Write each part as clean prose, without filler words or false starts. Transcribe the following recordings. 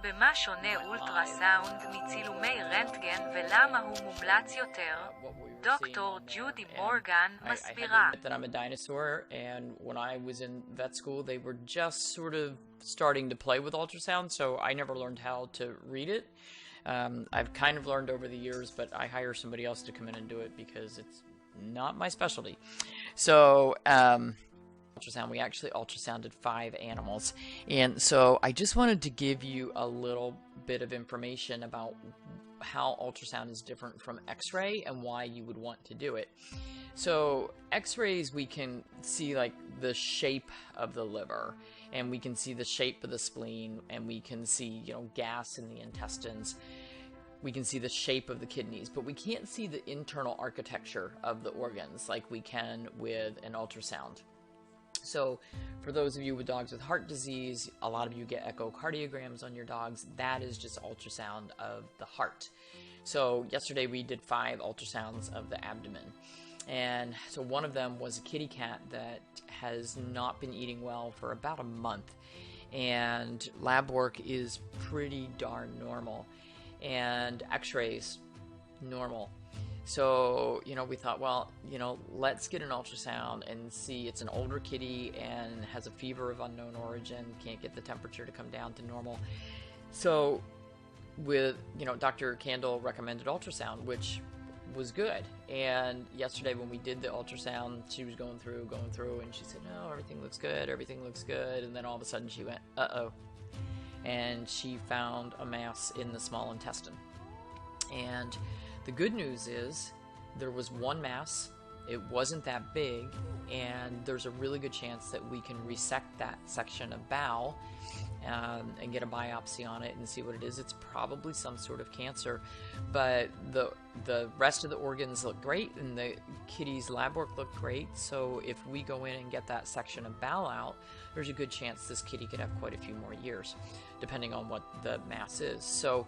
במה שונה אולטרסאונד מצילומי רנטגן ולמה הוא מומלץ יותר? דוקטור ג'ודי מורגן מסבירה. that I'm a dinosaur, and when I was in vet school they were just sort of starting to play with ultrasound, so I never learned how to read it. I've kind of learned over the years, but I hire somebody else to come in and do it because it's not my specialty. So ultrasound, we actually ultrasounded 5 animals, and so I just wanted to give you a little bit of information about how ultrasound is different from x-ray and why you would want to do it. So x-rays, we can see like the shape of the liver, and we can see the shape of the spleen, and we can see, you know, gas in the intestines. We can see the shape of the kidneys, but we can't see the internal architecture of the organs like we can with an ultrasound. So for those of you with dogs with heart disease, a lot of you get echocardiograms on your dogs. That is just ultrasound of the heart. So yesterday we did 5 ultrasounds of the abdomen. And so one of them was a kitty cat that has not been eating well for about a month. And lab work is pretty darn normal. And x-rays, normal. So, you know, we thought, well, you know, let's get an ultrasound and see. It's an older kitty and has a fever of unknown origin, can't get the temperature to come down to normal. So with, you know, Dr. Candle recommended ultrasound, which was good. And yesterday when we did the ultrasound, she was going through, and she said, no, everything looks good. And then all of a sudden she went, uh-oh. And she found a mass in the small intestine. And the good news is there was one mass. It wasn't that big, and there's a really good chance that we can resect that section of bowel and get a biopsy on it and see what it is. It's probably some sort of cancer, but the rest of the organs look great, and the kitty's lab work looked great. So if we go in and get that section of bowel out, there's a good chance this kitty could have quite a few more years, depending on what the mass is. So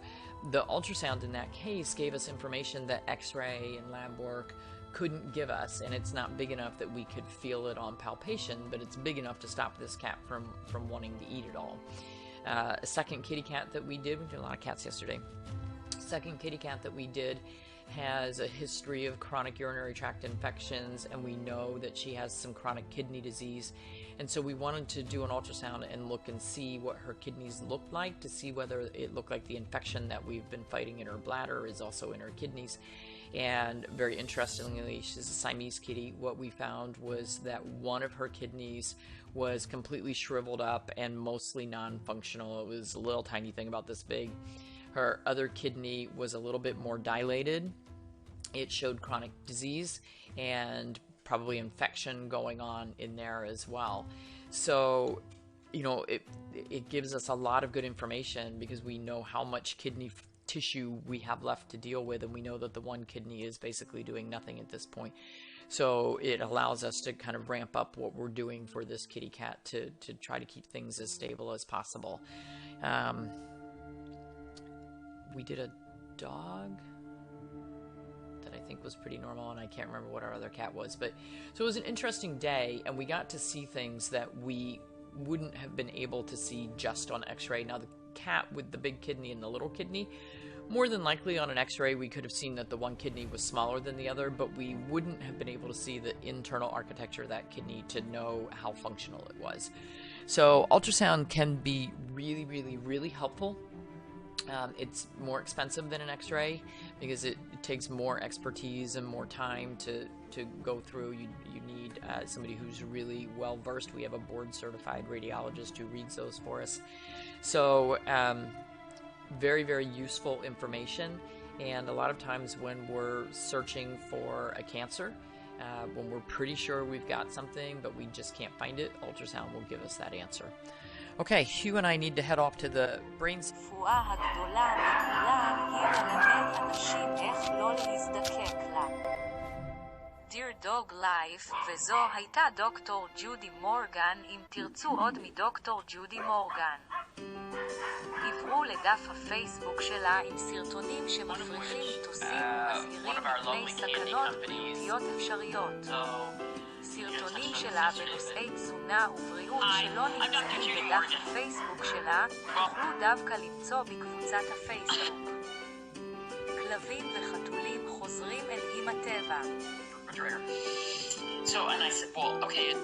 the ultrasound in that case gave us information that x-ray and lab work couldn't give us, and it's not big enough that we could feel it on palpation, but it's big enough to stop this cat from wanting to eat it all. A second kitty cat that we did a lot of cats yesterday. Second kitty cat that we did has a history of chronic urinary tract infections, and we know that she has some chronic kidney disease. And so we wanted to do an ultrasound and look and see what her kidneys looked like, to see whether it looked like the infection that we've been fighting in her bladder is also in her kidneys. And very interestingly, she's a Siamese kitty. What we found was that one of her kidneys was completely shriveled up and mostly non-functional. It was a little tiny thing about this big. Her other kidney was a little bit more dilated. It showed chronic disease and probably infection going on in there as well. So, you know, it gives us a lot of good information because we know how much kidney tissue we have left to deal with, and we know that the one kidney is basically doing nothing at this point. So it allows us to kind of ramp up what we're doing for this kitty cat to try to keep things as stable as possible. We did a dog that I think was pretty normal, and I can't remember what our other cat was, but so it was an interesting day, and we got to see things that we wouldn't have been able to see just on x-ray. Now the cat with the big kidney and the little kidney, more than likely on an x-ray we could have seen that the one kidney was smaller than the other, but we wouldn't have been able to see the internal architecture of that kidney to know how functional it was. So ultrasound can be really, really, really helpful. It's more expensive than an x-ray because it takes more expertise and more time to go through. You need somebody who's really well versed. We have a board certified radiologist who reads those for us. So very, very useful information. And a lot of times when we're searching for a cancer, when we're pretty sure we've got something but we just can't find it, ultrasound will give us that answer. Okay, Hugh and I need to head off to the brains. הרפואה הגדולה מכולם היא ללמד אנשים איך לא להזדקק לה. Dear Dog Life, וזו הייתה דוקטור ג'ודי מורגן. אם תרצו עוד מדוקטור ג'ודי מורגן, עברו לדף הפייסבוק שלה עם סרטונים שמפריחים מיתוסים ומזהירים מפני סכנות בריאותיות אפשריות. סרטונים שלה בנושאי תזונה ובריאות שלא נמצאים בדף הפייסבוק שלה, תוכלו דווקא למצוא בקבוצת הפייסבוק. כלבים וחתולים חוזרים אל עם הטבע. So, and I said, well, okay,